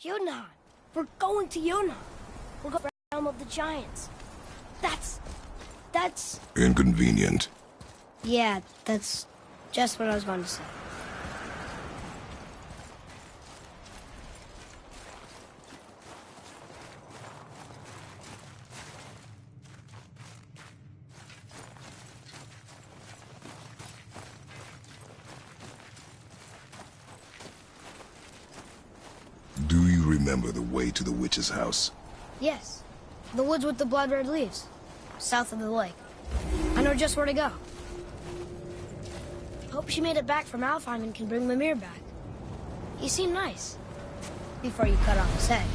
Jotunheim. We're going to Jotunheim. We're going to the realm of the giants. That's... Inconvenient. Yeah, that's just what I was going to say. Do you remember the way to the witch's house? Yes. The woods with the blood-red leaves. South of the lake. I know just where to go. Hope she made it back from Alfheim and can bring Mimir back. He seemed nice. Before you cut off his head.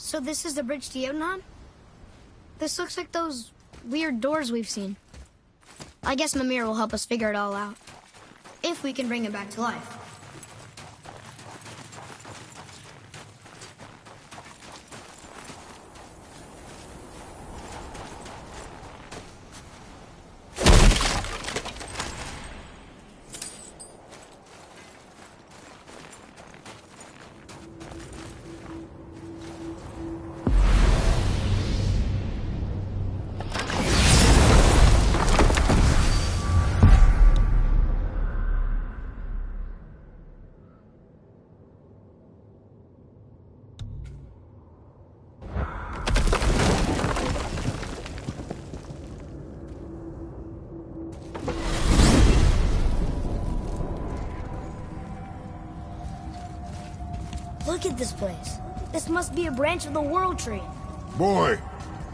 So this is the bridge to Jotunheim? This looks like those weird doors we've seen. I guess Mimir will help us figure it all out. If we can bring him back to life. Look at this place. This must be a branch of the World Tree. Boy,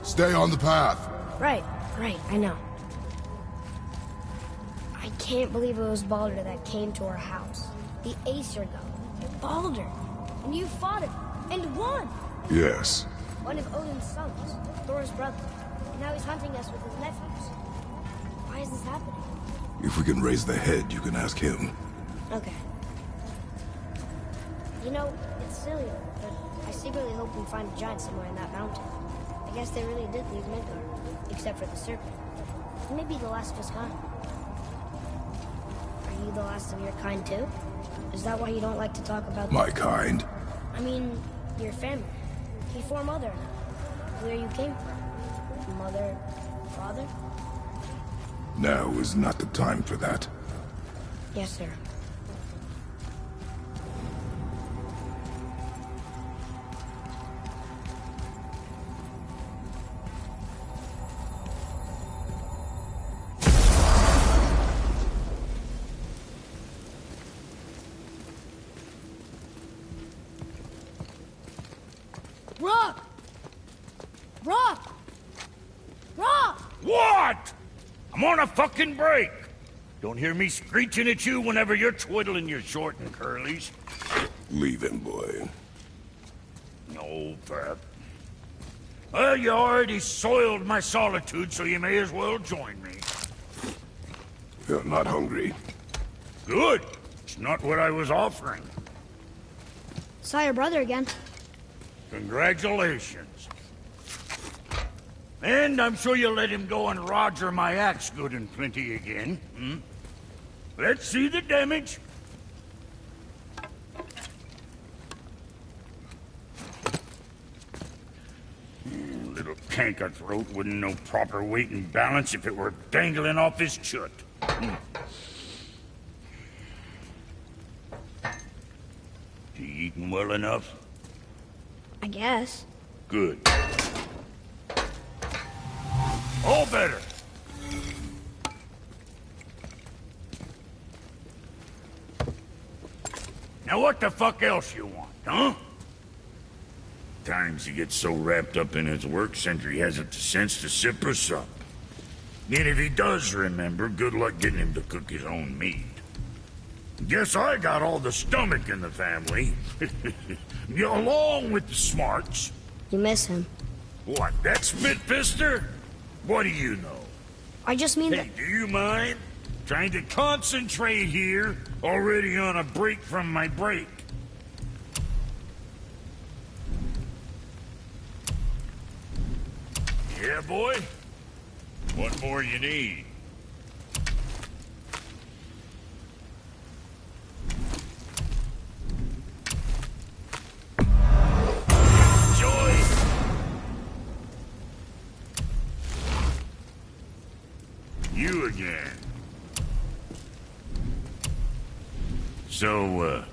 stay on the path. Right, I know. I can't believe it was Baldur that came to our house. The Aesir god. Baldur. And you fought him. And won. Yes. One of Odin's sons. Thor's brother. And now he's hunting us with his nephews. Why is this happening? If we can raise the head, you can ask him. Okay. You know, it's silly, but I secretly hope we find a giant somewhere in that mountain. I guess they really did leave Midgard, except for the serpent. Maybe the last of his kind. Are you the last of your kind too? Is that why you don't like to talk about My kind? I mean, your family. Before Mother and I. Where you came from. Mother, father? Now is not the time for that. Yes, sir. What? I'm on a fucking break. Don't hear me screeching at you whenever you're twiddling your short and curlies. Leave him, boy. No, Pep. Well, you already soiled my solitude, so you may as well join me. You're not hungry. Good. It's not what I was offering. Saw your brother again. Congratulations. And I'm sure you'll let him go and roger my axe good and plenty again. Hmm? Let's see the damage. Little canker throat wouldn't know proper weight and balance if it were dangling off his chut. You eating well enough? I guess. Good. All better. Now what the fuck else you want, huh? Times he gets so wrapped up in his work, Sentry hasn't the sense to sip or sup. And if he does remember, good luck getting him to cook his own meat. Guess I got all the stomach in the family. Along with the smarts. You miss him. What, that spit-fister? What do you know? I just mean Hey, do you mind? Trying to concentrate here, already on a break from my break. Yeah, boy? What more you need? Joy! You again. So,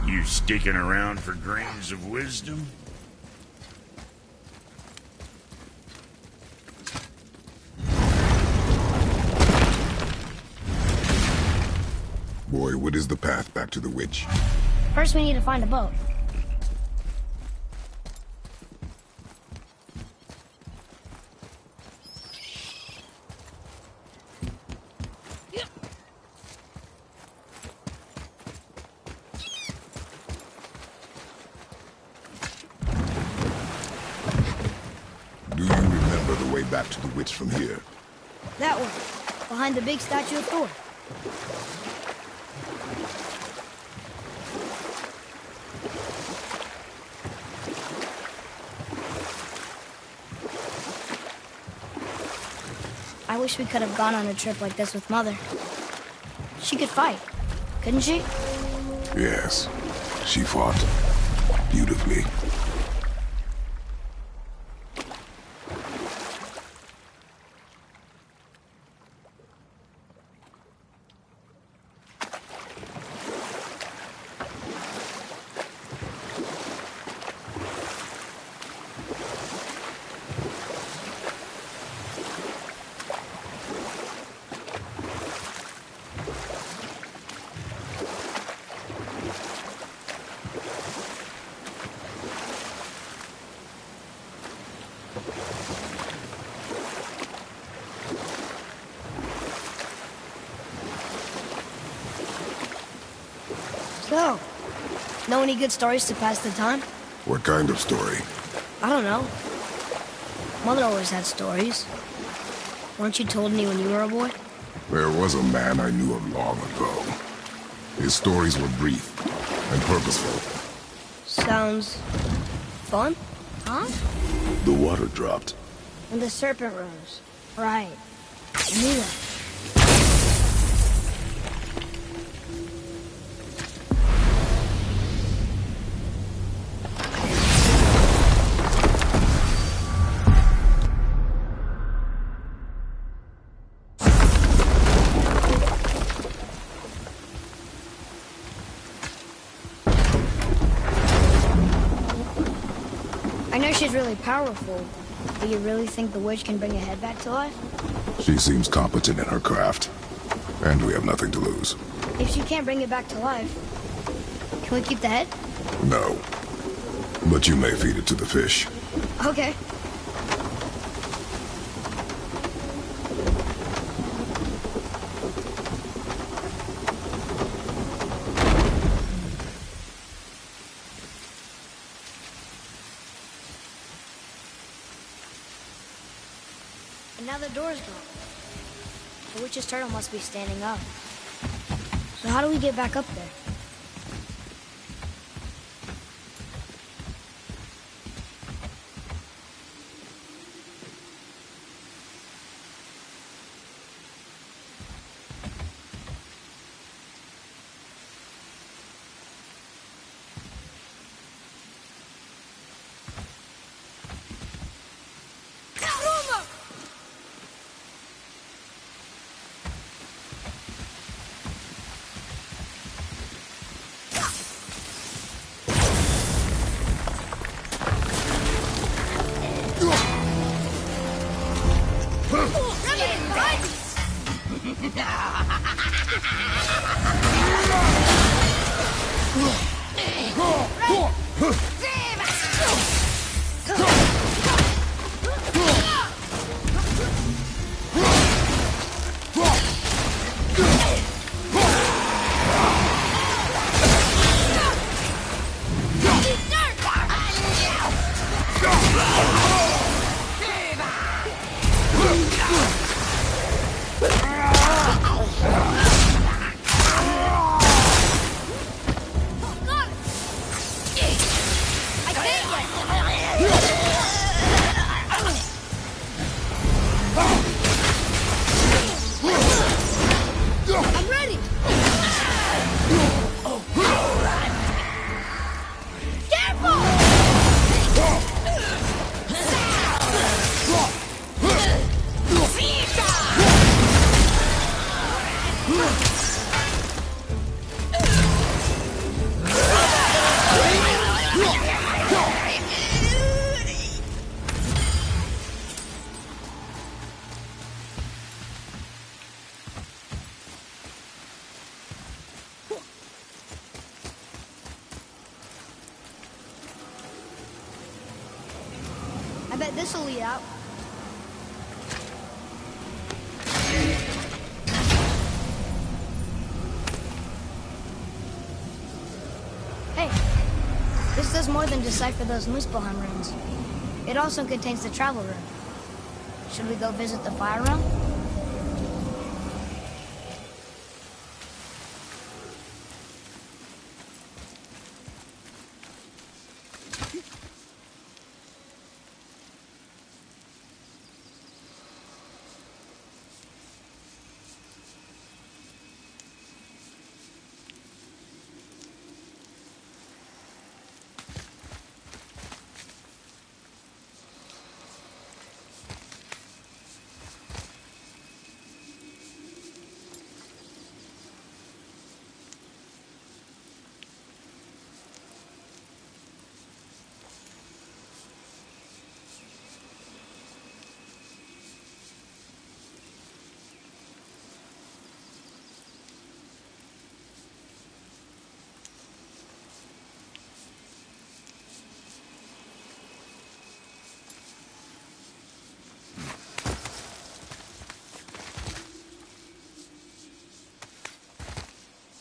you sticking around for grains of wisdom? Boy, what is the path back to the witch? First we need to find a boat. Do you remember the way back to the witch from here? That one. Behind the big statue of Thor. I wish we could have gone on a trip like this with Mother. She could fight, couldn't she? Yes, she fought beautifully. So, know any good stories to pass the time? What kind of story? I don't know. Mother always had stories. Weren't you told any when you were a boy? There was a man I knew of long ago. His stories were brief and purposeful. Sounds fun, huh? The water dropped. And the serpent rose. Right. I knew that. I know she's really powerful. Do you really think the witch can bring a head back to life? She seems competent in her craft. And we have nothing to lose. If she can't bring it back to life, can we keep the head? No. But you may feed it to the fish. Okay. And now the door's gone. The witch's turtle must be standing up. So how do we get back up there? I bet this'll lead out. Hey, this does more than decipher those Muspelheim runes. It also contains the travel rune. Should we go visit the fire realm?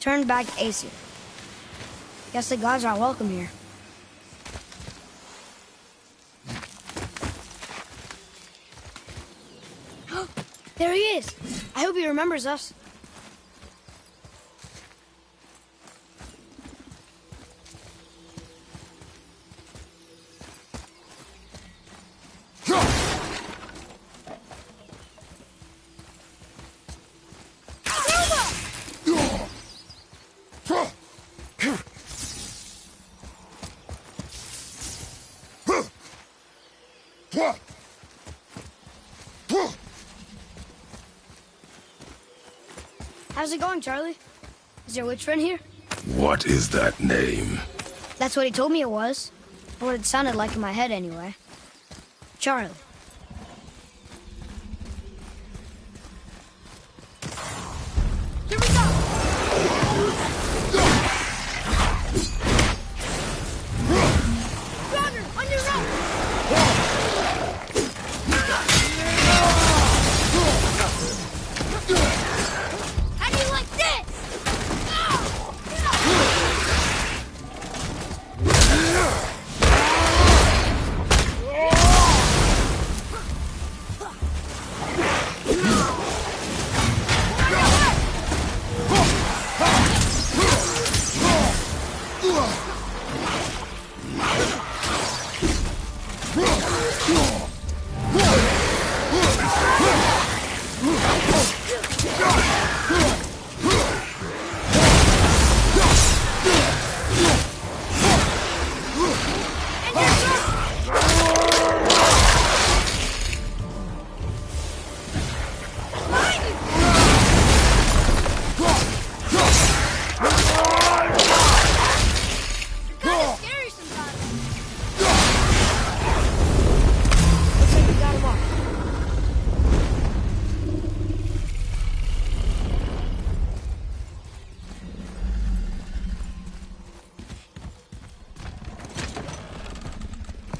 returned back to Aesir. Guess the gods aren't welcome here. There he is! I hope he remembers us. How's it going, Charlie? Is your witch friend here? What is that name? That's what he told me it was. Or what it sounded like in my head, anyway. Charlie. Here we go! Roger, on your right! How do you like this?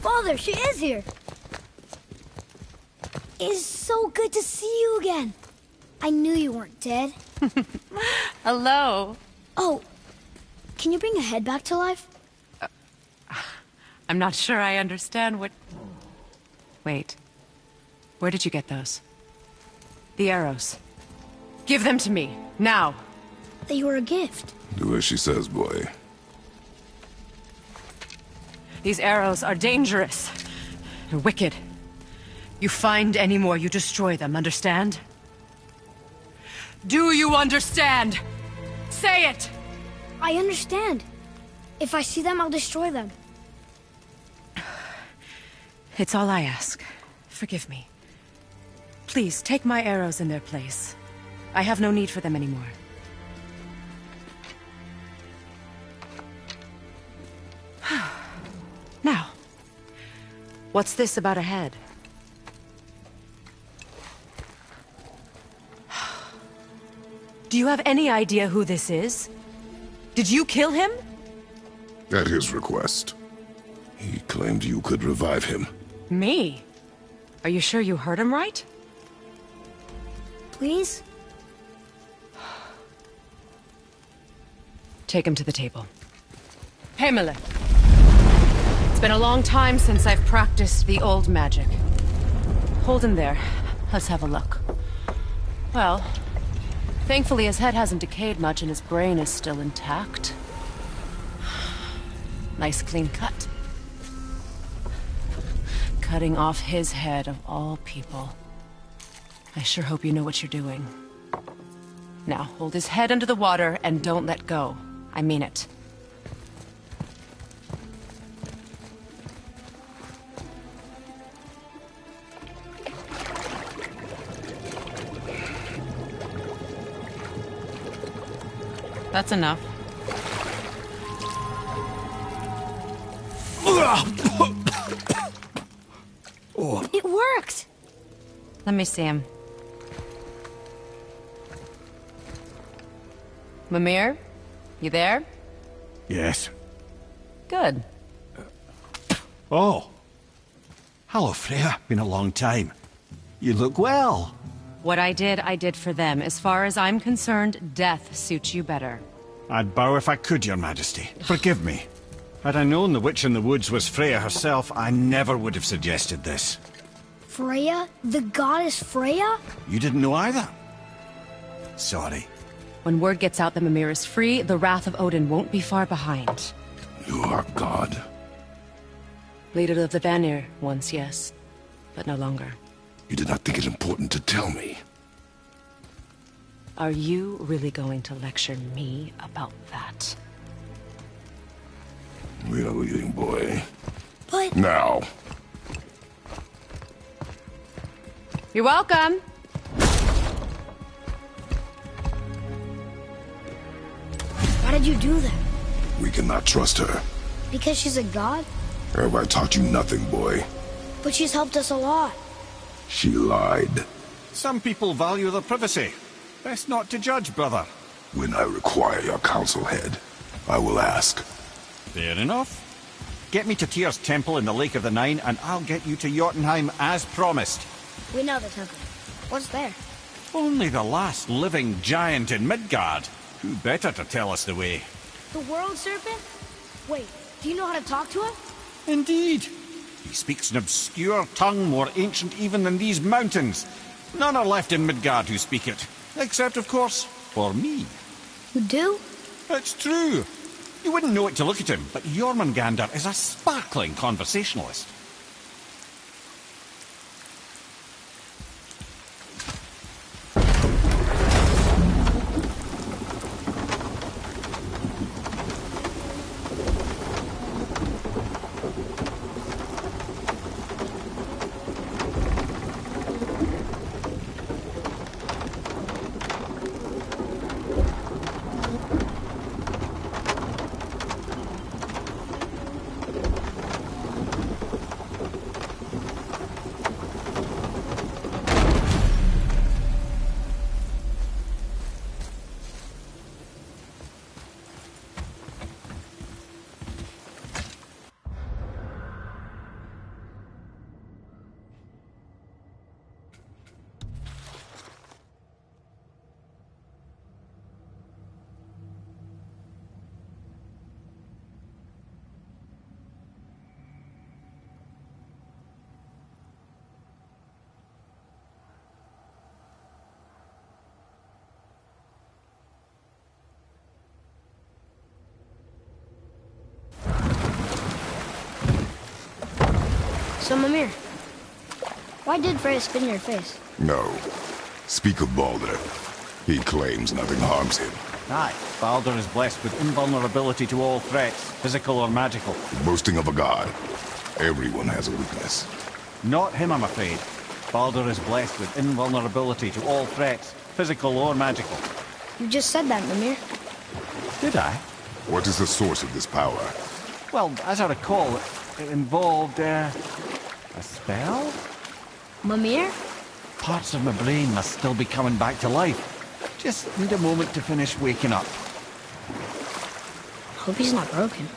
Father, she is here. It's so good to see you again. I knew you weren't dead. Hello. Oh, can you bring a head back to life? I'm not sure I understand what... Wait. Where did you get those? The arrows. Give them to me, now. They were a gift. Do as she says, boy. These arrows are dangerous. They're wicked. You find any more, you destroy them, understand? Do you understand? Say it! I understand. If I see them, I'll destroy them. It's all I ask. Forgive me. Please, take my arrows in their place. I have no need for them anymore. Now, what's this about a head? Do you have any idea who this is? Did you kill him? At his request. He claimed you could revive him. Me? Are you sure you heard him right? Please? Take him to the table. Pamela. It's been a long time since I've practiced the old magic. Hold him there. Let's have a look. Well, thankfully his head hasn't decayed much and his brain is still intact. Nice clean cut. Cutting off his head of all people. I sure hope you know what you're doing. Now, hold his head under the water and don't let go. I mean it. That's enough. It worked! Let me see him. Mimir? You there? Yes. Good. Oh. Hello, Freya. Been a long time. You look well. What I did for them. As far as I'm concerned, death suits you better. I'd bow if I could, Your Majesty. Forgive me. Had I known the witch in the woods was Freya herself, I never would have suggested this. Freya? The goddess Freya? You didn't know either? Sorry. When word gets out that Mimir is free, the wrath of Odin won't be far behind. You are God. Leader of the Vanir, once yes, but no longer. You did not think it important to tell me. Are you really going to lecture me about that? We are leaving, boy. But... Now. You're welcome! Why did you do that? We cannot trust her. Because she's a god? Have I taught you nothing, boy? But she's helped us a lot. She lied. Some people value their privacy. Best not to judge, brother. When I require your council head, I will ask. Fair enough. Get me to Tyr's temple in the Lake of the Nine, and I'll get you to Jotunheim as promised. We know the temple. What's there? Only the last living giant in Midgard. Who better to tell us the way? The world serpent? Wait, do you know how to talk to him? Indeed. He speaks an obscure tongue more ancient even than these mountains. None are left in Midgard who speak it. Except, of course, for me. You do? It's true. You wouldn't know it to look at him, but Jormungandr is a sparkling conversationalist. So, Mimir, why did Freya spit in your face? No. Speak of Baldur. He claims nothing harms him. Aye, Baldur is blessed with invulnerability to all threats, physical or magical. Boasting of a god. Everyone has a weakness. Not him, I'm afraid. Baldur is blessed with invulnerability to all threats, physical or magical. You just said that, Mimir. Did I? What is the source of this power? Well, as I recall, it involved, a spell? Mimir? Parts of my brain must still be coming back to life. Just need a moment to finish waking up. Hope he's not broken.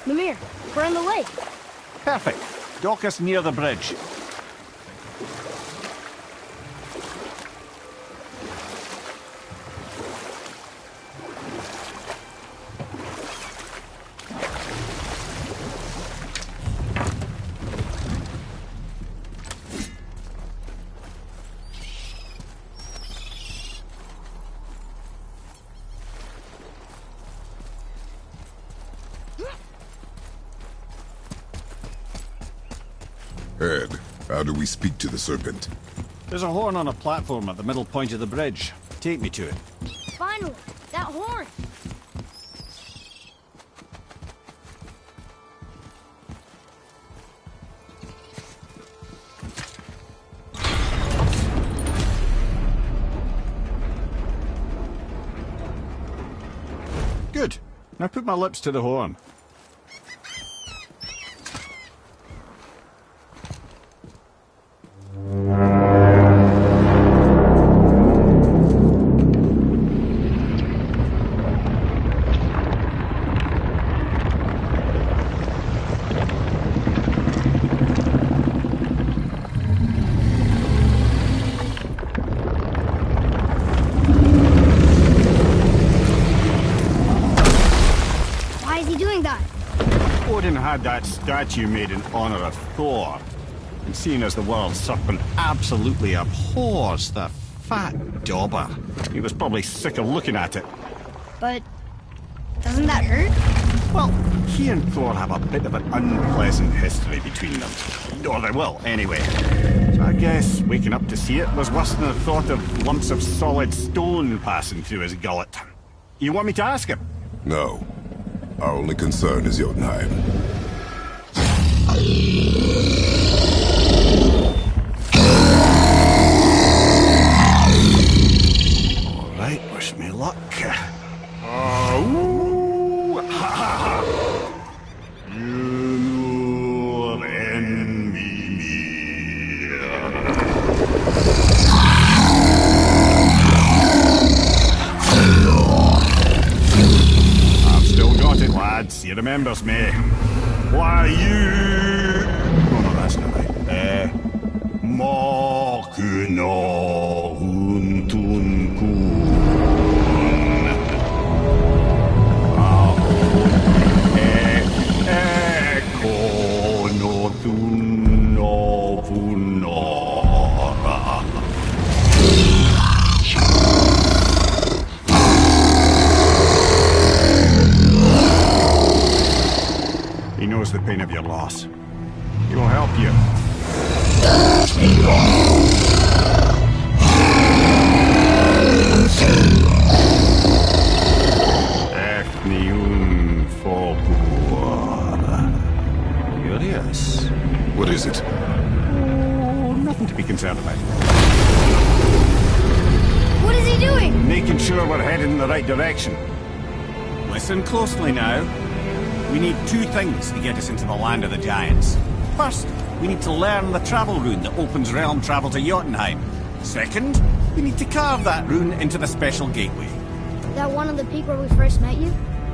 Mimir, we're on the lake. Perfect. Dock us near the bridge. Ed, how do we speak to the serpent? There's a horn on a platform at the middle point of the bridge. Take me to it. Finally, that horn. Good. Now put my lips to the horn. had that statue made in honor of Thor. And seeing as the world serpent absolutely abhors the fat dauber, he was probably sick of looking at it. But doesn't that hurt? Well, he and Thor have a bit of an unpleasant history between them. Or they will, anyway. So I guess waking up to see it was worse than the thought of lumps of solid stone passing through his gullet. You want me to ask him? No. Our only concern is Jotunheim. All right, wish me luck. You envy me. I've still got it, lads. He remembers me. Why you? No, that's not right. Mokuno Huntunkun. He knows the pain of your loss. He will help you. Ethniun Folkur. Curious. What is it? Oh, nothing to be concerned about. What is he doing? Making sure we're headed in the right direction. Listen closely now. We need two things to get us into the land of the giants. First, we need to learn the travel rune that opens realm travel to Jotunheim. Second, we need to carve that rune into the special gateway. That one on the peak where we first met you?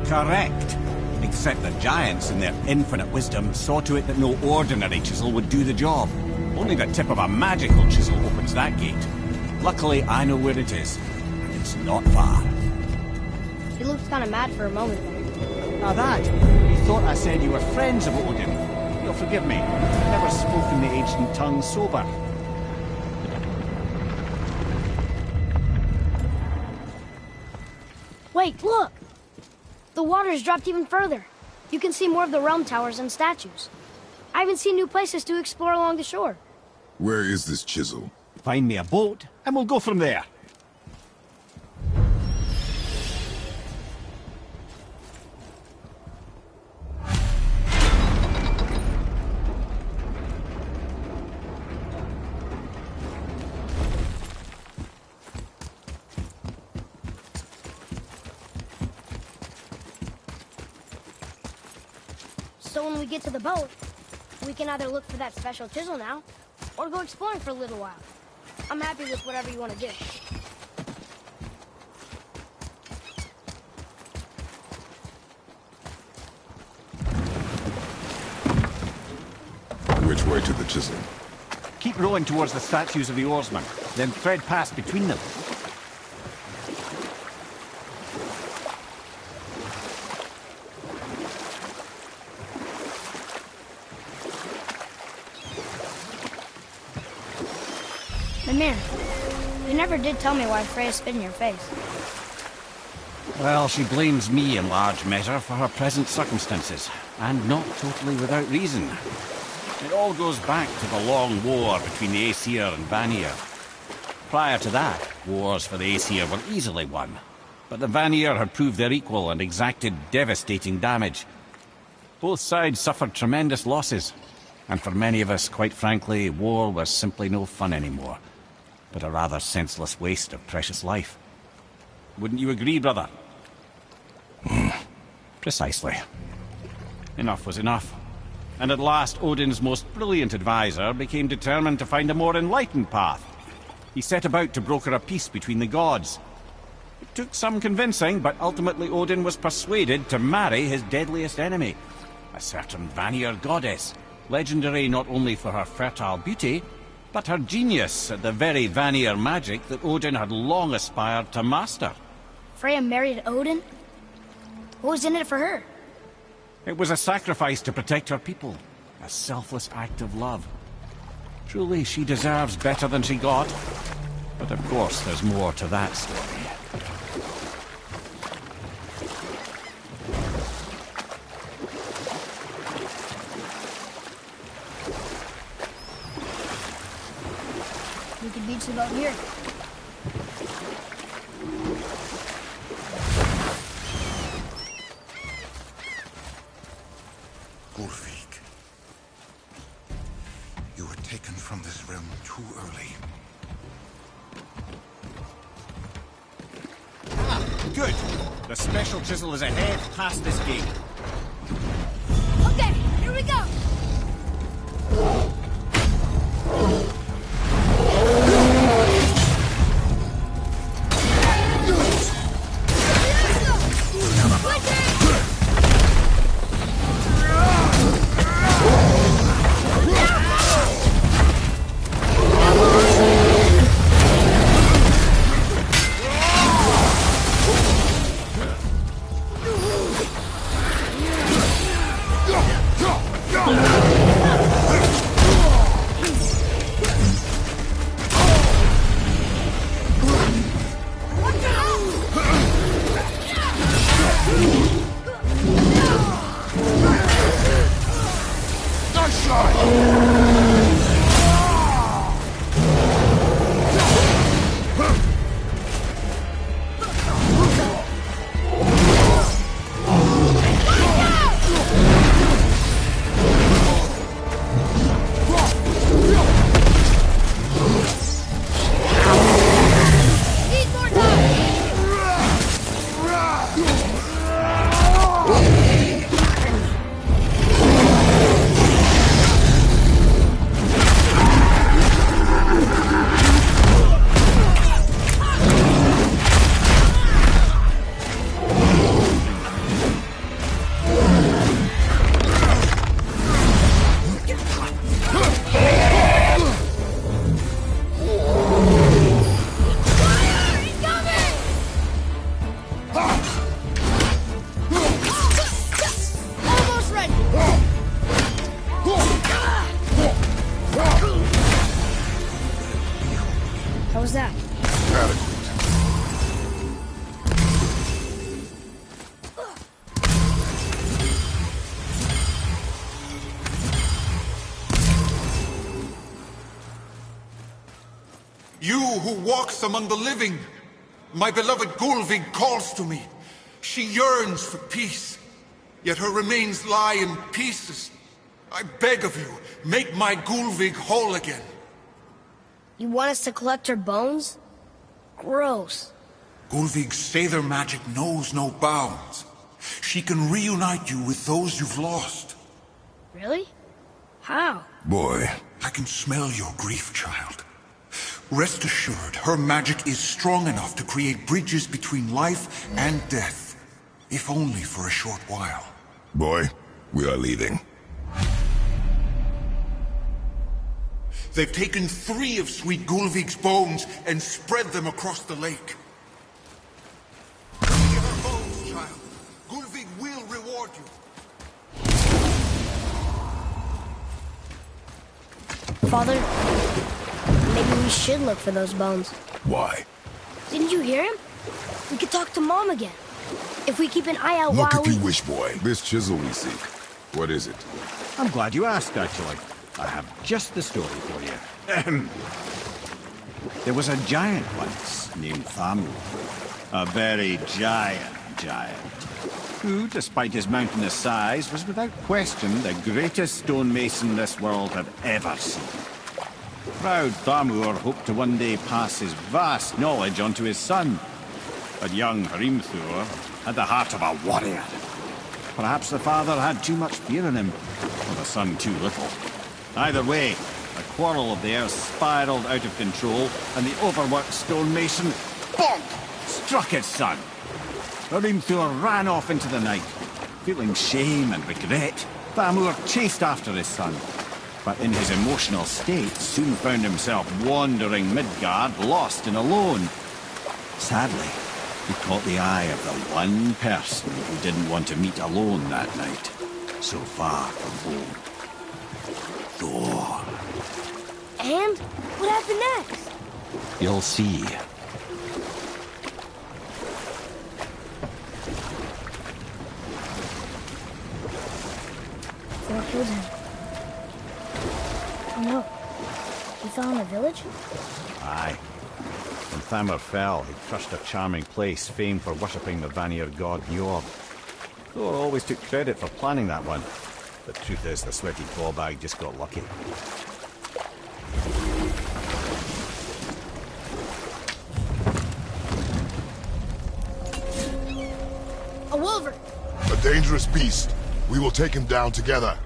Correct. Except the giants, in their infinite wisdom, saw to it that no ordinary chisel would do the job. Only the tip of a magical chisel opens that gate. Luckily, I know where it is, and it's not far. He looked kind of mad for a moment there. Now that, you thought I said you were friends of Odin. You'll forgive me. I've never spoken the ancient tongue sober. Wait, look! The water's dropped even further. You can see more of the realm towers and statues. I even see new places to explore along the shore. Where is this chisel? Find me a boat, and we'll go from there. So when we get to the boat, we can either look for that special chisel now, or go exploring for a little while. I'm happy with whatever you want to do. Which way to the chisel? Keep rowing towards the statues of the oarsmen, then thread past between them. Mimir, you never did tell me why Freya spit in your face. Well, she blames me in large measure for her present circumstances, and not totally without reason. It all goes back to the long war between the Aesir and Vanir. Prior to that, wars for the Aesir were easily won, but the Vanir had proved their equal and exacted devastating damage. Both sides suffered tremendous losses, and for many of us, quite frankly, war was simply no fun anymore, but a rather senseless waste of precious life. Wouldn't you agree, brother? Precisely. Enough was enough. And at last, Odin's most brilliant advisor became determined to find a more enlightened path. He set about to broker a peace between the gods. It took some convincing, but ultimately Odin was persuaded to marry his deadliest enemy, a certain Vanir goddess, legendary not only for her fertile beauty, but her genius at the very Vanir magic that Odin had long aspired to master. Freya married Odin? What was in it for her? It was a sacrifice to protect her people. A selfless act of love. Truly, she deserves better than she got. But of course, there's more to that story. We could beach the boat here. Gullveig, you were taken from this realm too early. Ah, good. The special chisel is ahead past this gate. Okay, here we go. How was that? You who walks among the living, my beloved Gullveig calls to me. She yearns for peace, yet her remains lie in pieces. I beg of you, make my Gullveig whole again. You want us to collect her bones? Gross. Gullveig's Seidr magic knows no bounds. She can reunite you with those you've lost. Really? How? Boy, I can smell your grief, child. Rest assured, her magic is strong enough to create bridges between life and death, if only for a short while. boy, we are leaving. They've taken 3 of sweet Gullveig's bones and spread them across the lake. Bring her bones, child. Gullveig will reward you. Father, maybe we should look for those bones. Why? Didn't you hear him? We could talk to Mom again. If we keep an eye out Look while if we... you wish, boy. This chisel we seek. What is it? I'm glad you asked, actually. I have just the story for you. There was a giant once named Thamur. A very giant, who, despite his mountainous size, was without question the greatest stonemason this world had ever seen. Proud Thamur hoped to one day pass his vast knowledge on to his son. But young Hrimthur had the heart of a warrior. Perhaps the father had too much fear in him, or the son too little. Either way, the quarrel of theirs spiraled out of control, and the overworked stonemason, bonk, struck his son. Hrimthur ran off into the night. Feeling shame and regret, Thamur chased after his son. But in his emotional state, soon found himself wandering Midgard, lost and alone. Sadly, he caught the eye of the one person who didn't want to meet alone that night. so far from home. Thor. And what happened next? You'll see. Thor killed him. Oh no. He fell in the village? Aye. When Thamur fell, he crushed a charming place famed for worshipping the Vanir god Njord. Thor always took credit for planning that one. The truth is, the sweaty ballbag just got lucky. A wolverine! A dangerous beast. We will take him down together.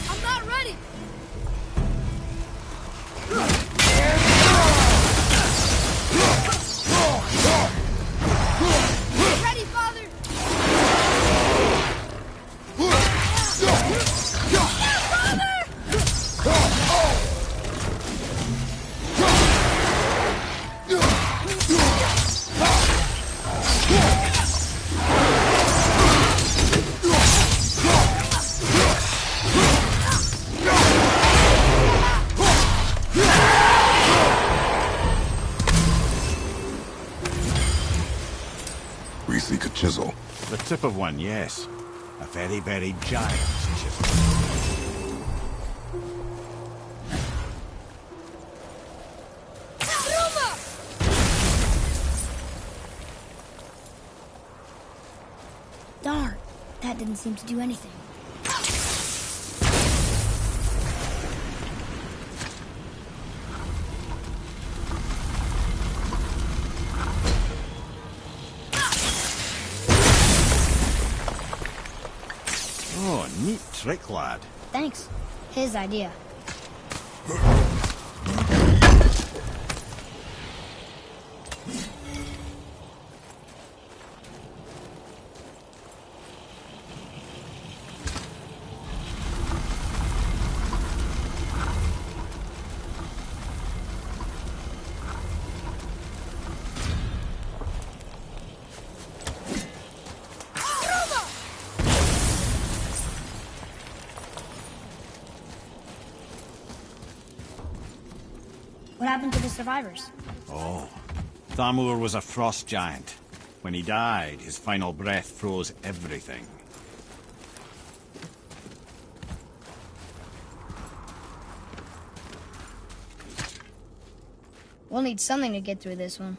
I'm not ready! Ready, father! We seek a chisel. The tip of one, yes. A very, very giant chisel. Darn, that didn't seem to do anything. Oh, neat trick, lad. Thanks. His idea. What happened to the survivors? Oh, Thamur was a frost giant. When he died, his final breath froze everything. We'll need something to get through this one.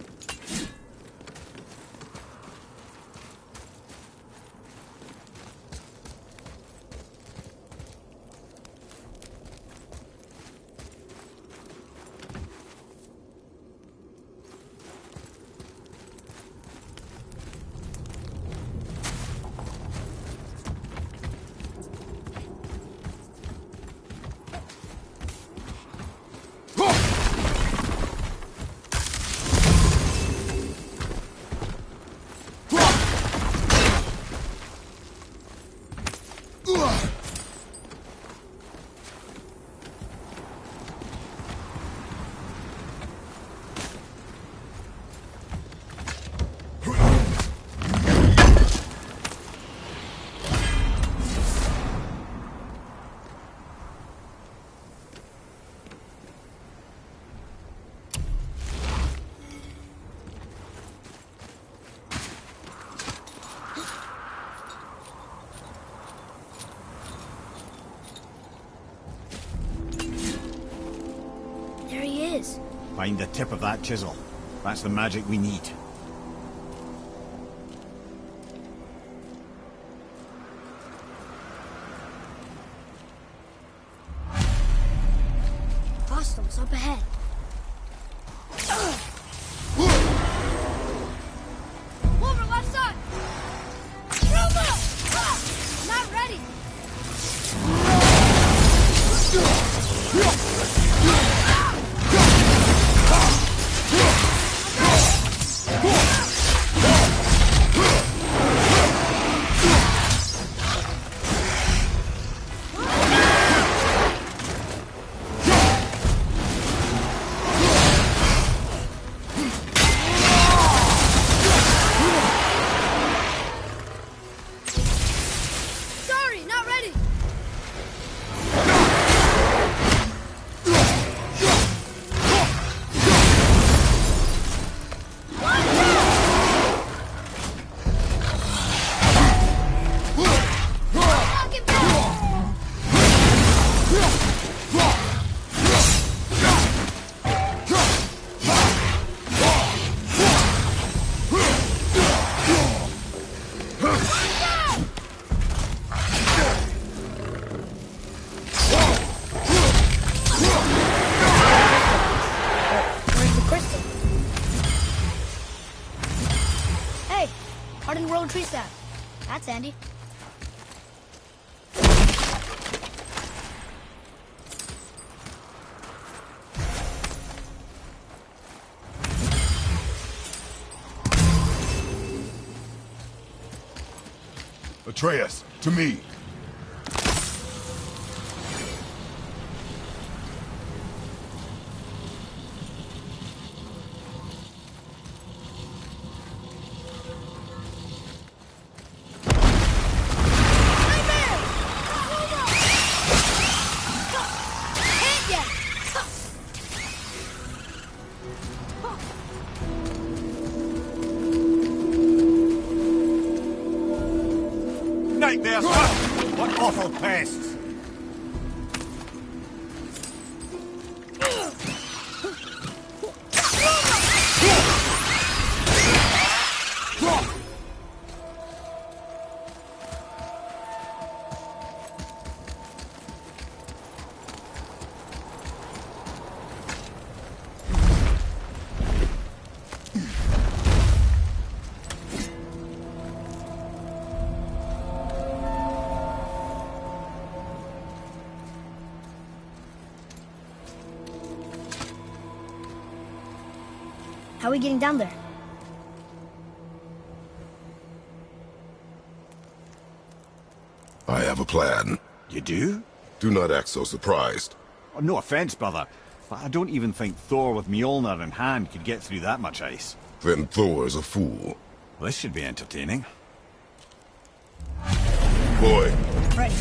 There he is. Find the tip of that chisel. That's the magic we need. Hostiles up ahead. Wolver, left side! Not ready! That's handy. Atreus, to me. Night there, sir! What awful pests! How are we getting down there? I have a plan. You do? Do not act so surprised. Oh, no offense, brother, but I don't even think Thor with Mjolnir in hand could get through that much ice. Then Thor is a fool. Well, this should be entertaining. Boy, Ready.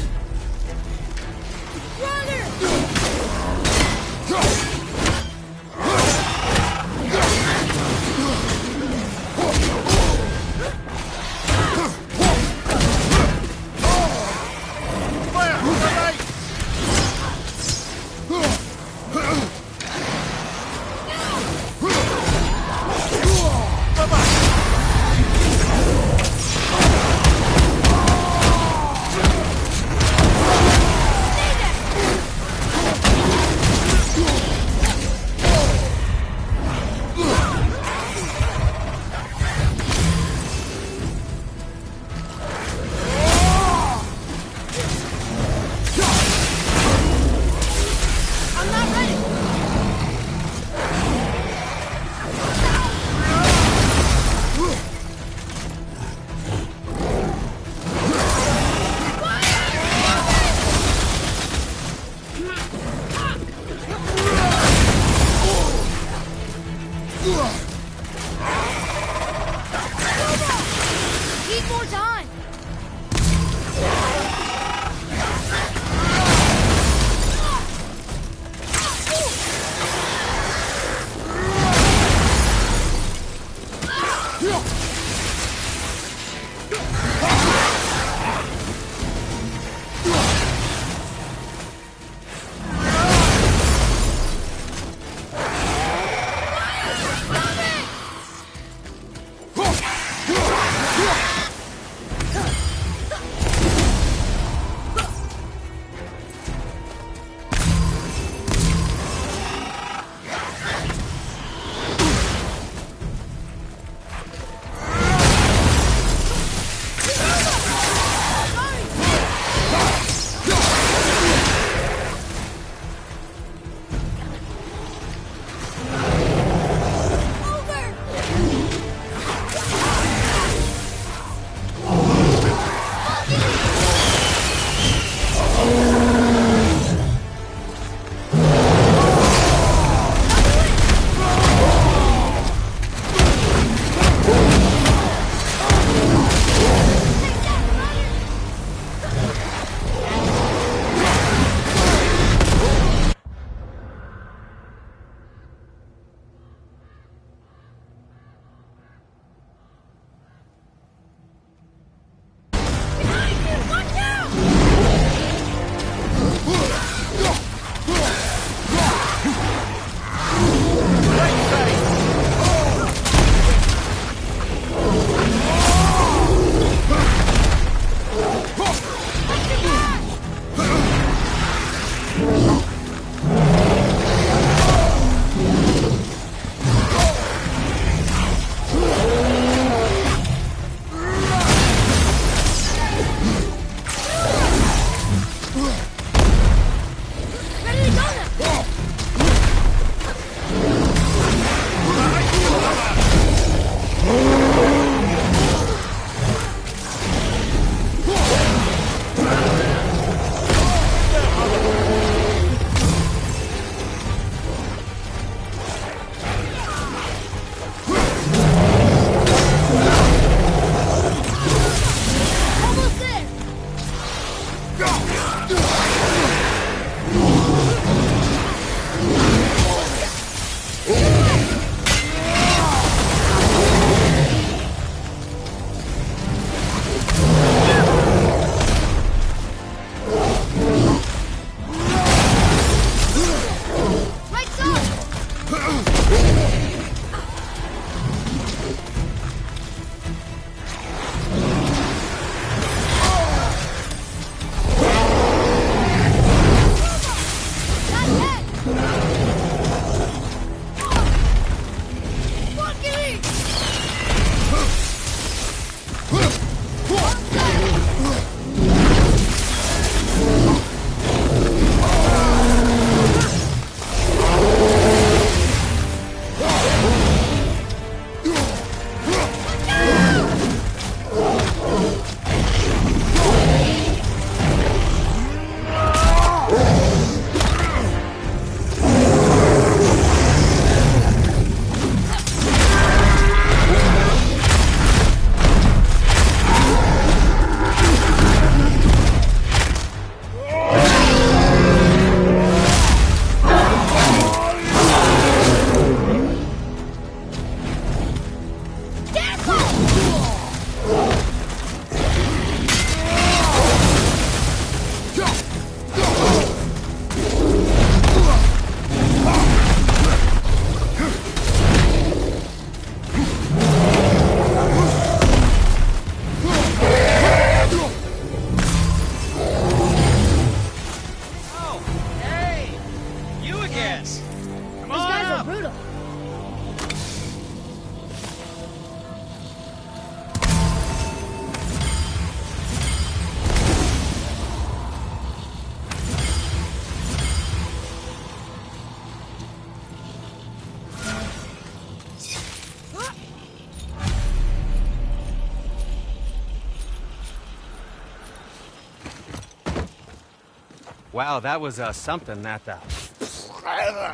Wow, that was something, that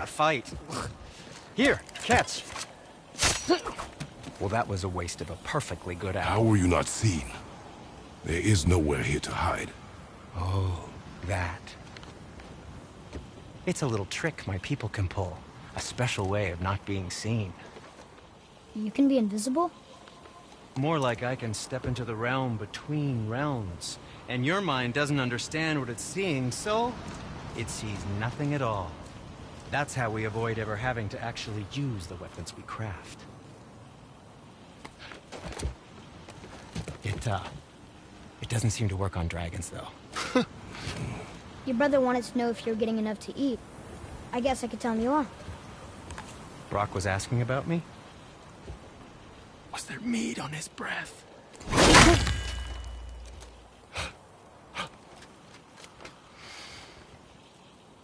fight. Here, catch. Well, that was a waste of a perfectly good hour. How were you not seen? There is nowhere here to hide. Oh, that. It's a little trick my people can pull. A special way of not being seen. You can be invisible? More like I can step into the realm between realms. And your mind doesn't understand what it's seeing, so it sees nothing at all. That's how we avoid ever having to actually use the weapons we craft. It doesn't seem to work on dragons, though. Your brother wanted to know if you're getting enough to eat. I guess I could tell him you are. Brock was asking about me? Was there meat on his breath?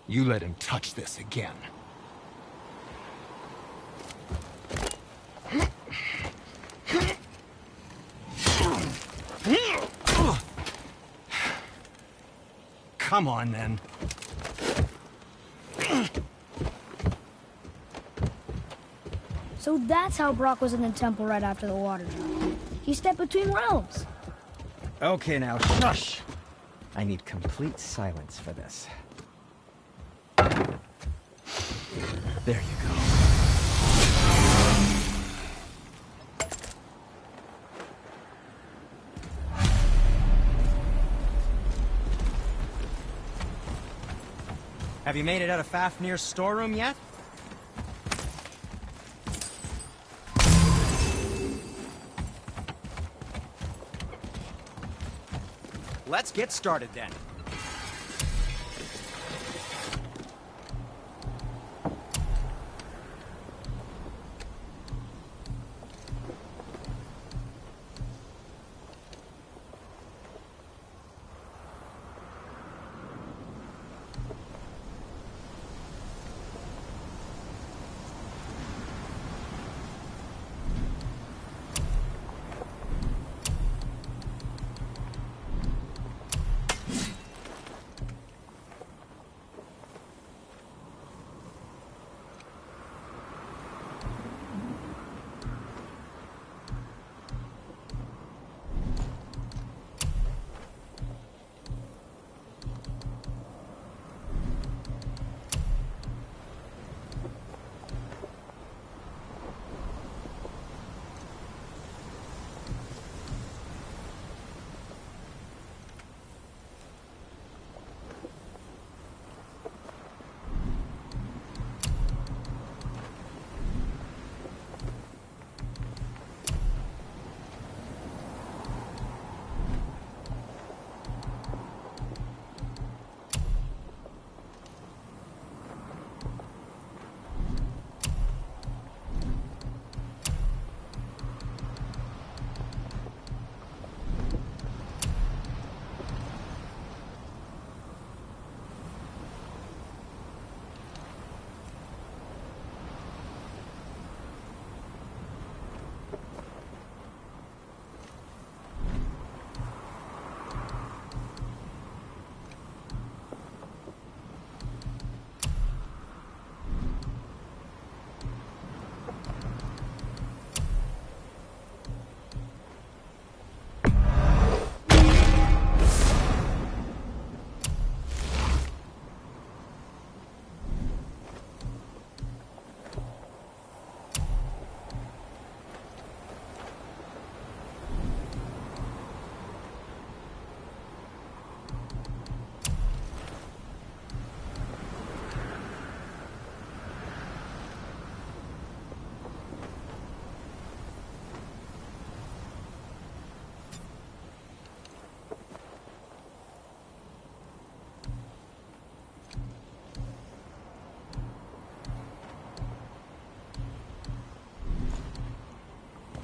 You let him touch this again. Come on, then. So that's how Brock was in the temple right after the water drop. He stepped between realms. Okay, now, shush! I need complete silence for this. There you go. Have you made it out of Fafnir's storeroom yet? Let's get started then.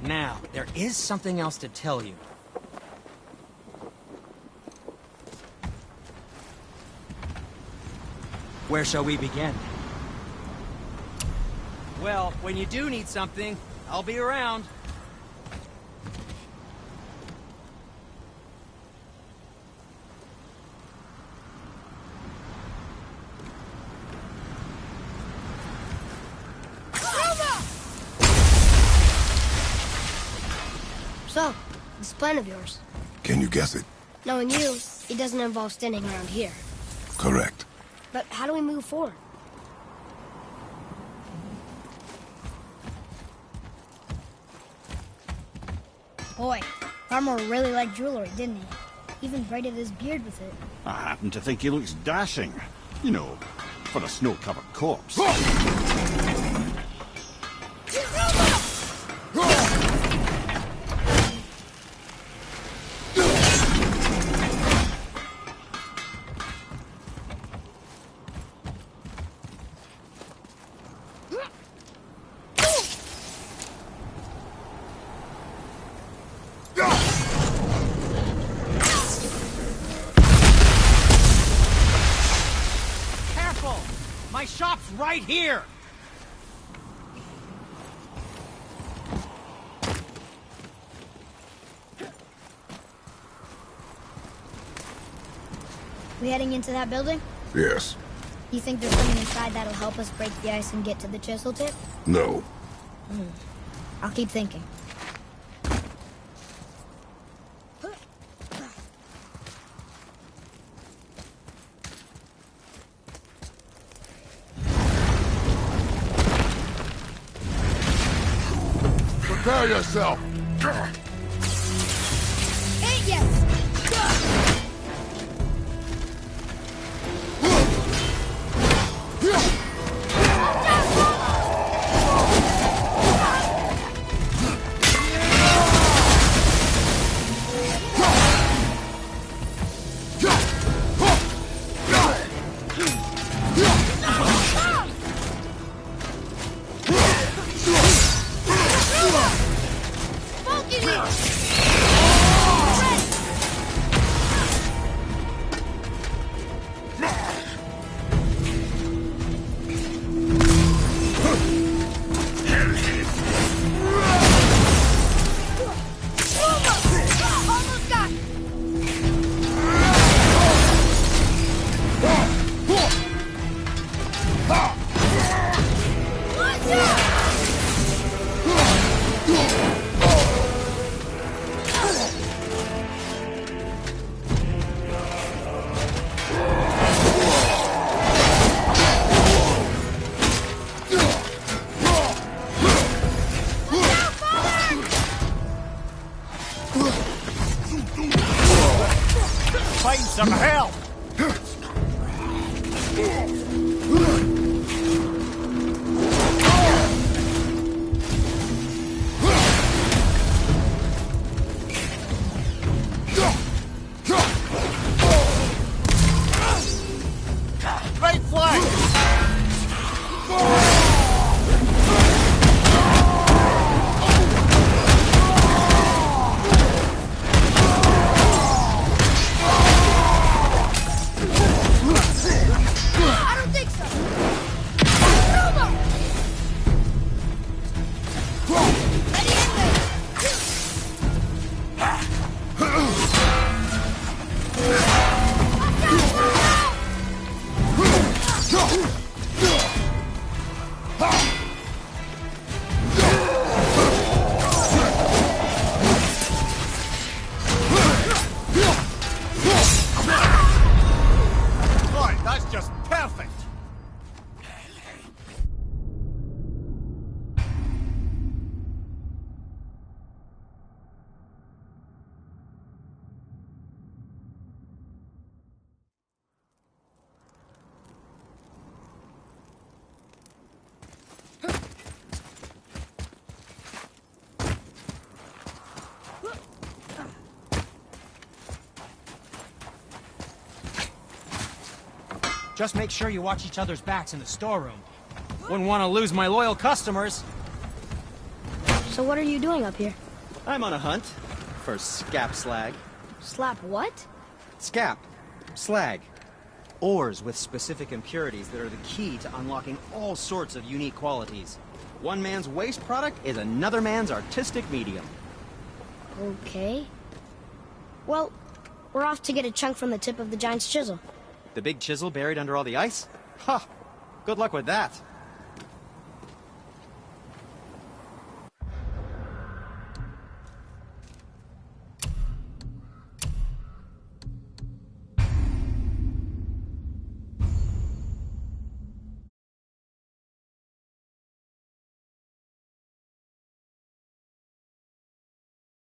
Now, there is something else to tell you. Where shall we begin? Well, when you do need something, I'll be around. So, this plan of yours. Can you guess it? Knowing you, it doesn't involve standing around here. Correct. But how do we move forward? Boy, Farmer really liked jewelry, didn't he? Even braided his beard with it. I happen to think he looks dashing. You know, for a snow-covered corpse. My shop's right here! We heading into that building? Yes. You think there's something inside that'll help us break the ice and get to the chisel tip? No. I'll keep thinking. Prepare yourself! Ain't yet! Fighting some hell! Right flank! I don't think so! Ready and Right, that's just perfect! Just make sure you watch each other's backs in the storeroom. Wouldn't want to lose my loyal customers. So what are you doing up here? I'm on a hunt for scap slag. Slap what? Scap. Slag. Ores with specific impurities that are the key to unlocking all sorts of unique qualities. One man's waste product is another man's artistic medium. Okay. Well, we're off to get a chunk from the tip of the giant's chisel. The big chisel buried under all the ice? Ha! Good luck with that.